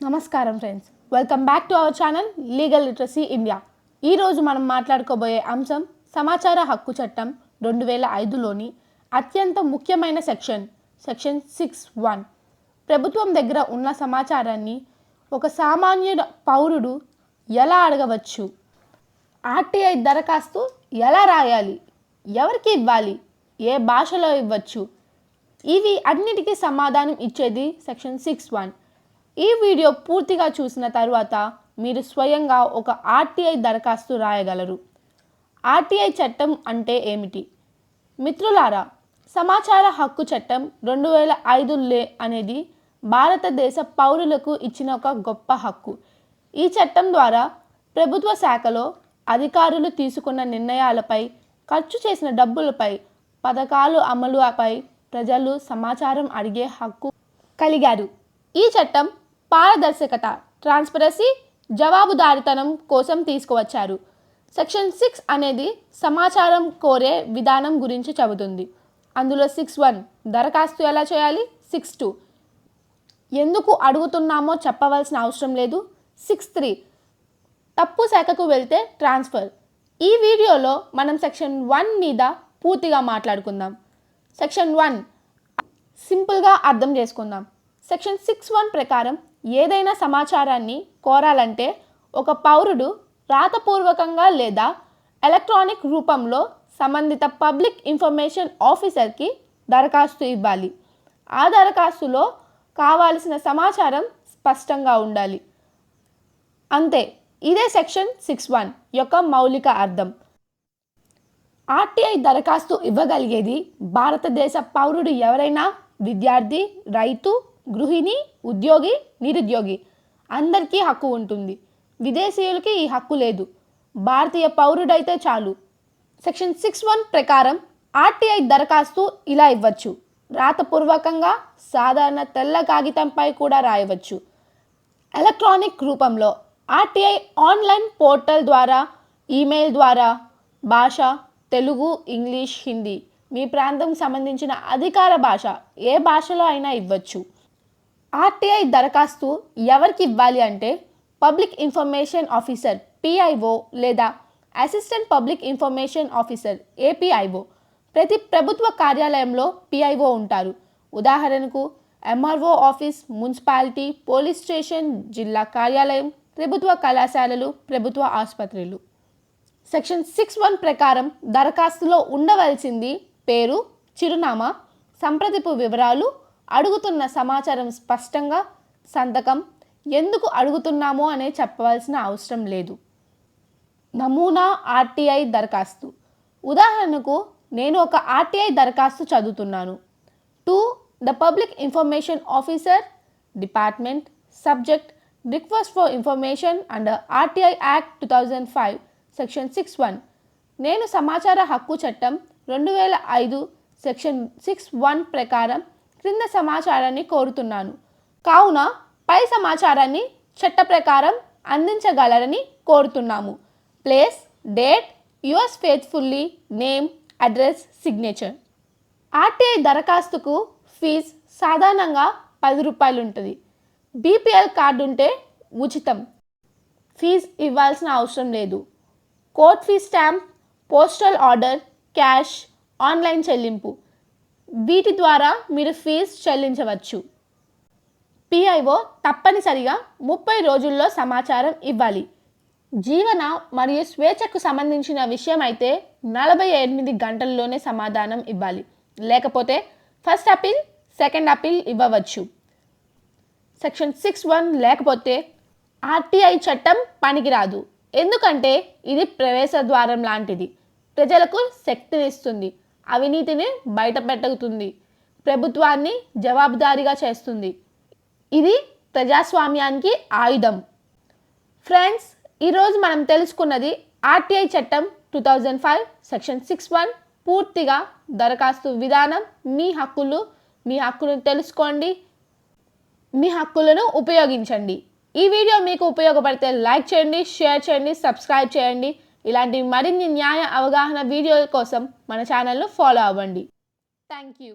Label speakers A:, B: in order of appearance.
A: నమస్కారం friends, welcome back to our channel legal literacy India. ఈరోజు మనం మాట్లాడుకోబోయే అంశం సమాచార హక్కు చట్టం 2005లోని అత్యంత ముఖ్యమైన సెక్షన్ 6(1). ప్రభుత్వం దగ్గర ఉన్న సమాచారాన్ని ఒక సామాన్య పౌరుడు ఎలా అడగవచ్చు, ఆర్టీఐ దరఖాస్తు ఎలా రాయాలి, ఎవరికి ఇవ్వాలి, ఏ భాషలో ఇవ్వచ్చు, ఇవి అన్నిటికీ సమాధానం ఇచ్చేది సెక్షన్ 6(1). ఈ వీడియో పూర్తిగా చూసిన తర్వాత మీరు స్వయంగా ఒక ఆర్టీఐ దరఖాస్తు రాయగలరు. ఆర్టీఐ చట్టం అంటే ఏమిటి? మిత్రులారా, సమాచార హక్కు చట్టం 2005 అనేది భారతదేశ పౌరులకు ఇచ్చిన ఒక గొప్ప హక్కు. ఈ చట్టం ద్వారా ప్రభుత్వ శాఖలో అధికారులు తీసుకున్న నిర్ణయాలపై, ఖర్చు చేసిన డబ్బులపై, పథకాలు అమలుపై ప్రజలు సమాచారం అడిగే హక్కు కలిగారు. ఈ చట్టం పారదర్శకత, ట్రాన్స్పరసీ, జవాబుదారీతనం కోసం తీసుకువచ్చారు. సెక్షన్ 6 అనేది సమాచారం కోరే విధానం గురించి చెబుతుంది. అందులో 6(1) దరఖాస్తు ఎలా చేయాలి, 6(2) ఎందుకు అడుగుతున్నామో చెప్పవలసిన అవసరం లేదు, 6(3) తప్పు శాఖకు వెళ్తే ట్రాన్స్ఫర్. ఈ వీడియోలో మనం సెక్షన్ 1 మీద పూర్తిగా మాట్లాడుకుందాం. సెక్షన్ 1 సింపుల్గా అర్థం చేసుకుందాం. సెక్షన్ 6(1) ప్రకారం ఏదైనా సమాచారాన్ని కోరాలంటే ఒక పౌరుడు రాతపూర్వకంగా లేదా ఎలక్ట్రానిక్ రూపంలో సంబంధిత పబ్లిక్ ఇన్ఫర్మేషన్ ఆఫీసర్కి దరఖాస్తు ఇవ్వాలి. ఆ దరఖాస్తులో కావాల్సిన సమాచారం స్పష్టంగా ఉండాలి. అంతే, ఇదే సెక్షన్ 6(1) యొక్క మౌలిక అర్థం. ఆర్టీఐ దరఖాస్తు ఇవ్వగలిగేది భారతదేశ పౌరుడు ఎవరైనా, విద్యార్థి, రైతు, గృహిణి, ఉద్యోగి, నిరుద్యోగి అందరికీ హక్కు ఉంటుంది. విదేశీయులకి ఈ హక్కు లేదు. భారతీయ పౌరుడైతే చాలు. సెక్షన్ 6(1) ప్రకారం ఆర్టీఐ దరఖాస్తు ఇలా ఇవ్వచ్చు. రాతపూర్వకంగా, సాధారణ తెల్ల కాగితంపై కూడా రాయవచ్చు. ఎలక్ట్రానిక్ రూపంలో ఆర్టీఐ ఆన్లైన్ పోర్టల్ ద్వారా, ఈమెయిల్ ద్వారా. భాష తెలుగు, ఇంగ్లీష్, హిందీ, మీ ప్రాంతం సంబంధించిన అధికార భాష ఏ భాషలో అయినా ఇవ్వచ్చు. ఆర్టీఐ దరఖాస్తు ఎవరికి ఇవ్వాలి అంటే పబ్లిక్ ఇన్ఫర్మేషన్ ఆఫీసర్ PIO లేదా assistant public information officer APIO. ప్రతి ప్రభుత్వ కార్యాలయంలో PIO ఉంటారు. ఉదాహరణకు MRO office, municipality, police station, జిల్లా కార్యాలయం, ప్రభుత్వ కళాశాలలు, ప్రభుత్వ ఆసుపత్రులు. సెక్షన్ 6(1) ప్రకారం దరఖాస్తులో ఉండవలసింది పేరు, చిరునామా, సంప్రదింపు వివరాలు, అడుగుతున్న సమాచారం స్పష్టంగా, సంతకం, ఎందుకు అడుగుతున్నామో అనే చెప్పవలసిన అవసరం లేదు. నమూనా ఆర్టీఐ దరఖాస్తు. ఉదాహరణకు నేను ఒక ఆర్టీఐ దరఖాస్తు చదువుతున్నాను. To the public information officer, department, subject, request for information under RTI act 2005 section 6(1). నేను సమాచార హక్కు చట్టం 2005 సెక్షన్ 6(1) ప్రకారం క్రింద సమాచారాన్ని కోరుతున్నాను. కావున పై సమాచారాన్ని చట్ట ప్రకారం అందించగలరని కోరుతున్నాము. Place, date, yours faithfully, name, address, signature. RTI దరఖాస్తుకు ఫీజు సాధారణంగా ₹10 ఉంటుంది. BPL కార్డు ఉంటే ఉచితం, ఫీజు ఇవ్వాల్సిన అవసరం లేదు. Court fee stamp, postal order, cash, online చెల్లింపు, వీటి ద్వారా మీరు ఫీజు చెల్లించవచ్చు. PIO తప్పనిసరిగా 30 రోజుల్లో సమాచారం ఇవ్వాలి. జీవన మరియు స్వేచ్ఛకు సంబంధించిన విషయం అయితే 48 గంటల్లోనే సమాధానం ఇవ్వాలి. లేకపోతే ఫస్ట్ అపీల్, సెకండ్ అపీల్ ఇవ్వవచ్చు. సెక్షన్ 6(1) లేకపోతే ఆర్టీఐ చట్టం పనికిరాదు. ఎందుకంటే ఇది ప్రవేశ ద్వారం లాంటిది. ప్రజలకు శక్తినిస్తుంది, అవినీతిని బయటపెట్టుతుంది, ప్రభుత్వాన్ని జవాబుదారీగా చేస్తుంది. ఇది ప్రజాస్వామ్యానికి ఆయుధం. ఫ్రెండ్స్, ఈరోజు మనం తెలుసుకున్నది ఆర్టీఐ చట్టం 2005 సెక్షన్ 6(1) పూర్తిగా దరఖాస్తు విధానం. మీ హక్కులను తెలుసుకోండి, మీ హక్కులను ఉపయోగించండి. ఈ వీడియో మీకు ఉపయోగపడితే లైక్ చేయండి, షేర్ చేయండి, సబ్స్క్రైబ్ చేయండి. ఇలాంటి మరిన్ని న్యాయ అవగాహన వీడియోల కోసం మన ఛానల్ను ఫాలో అవ్వండి. Thank you.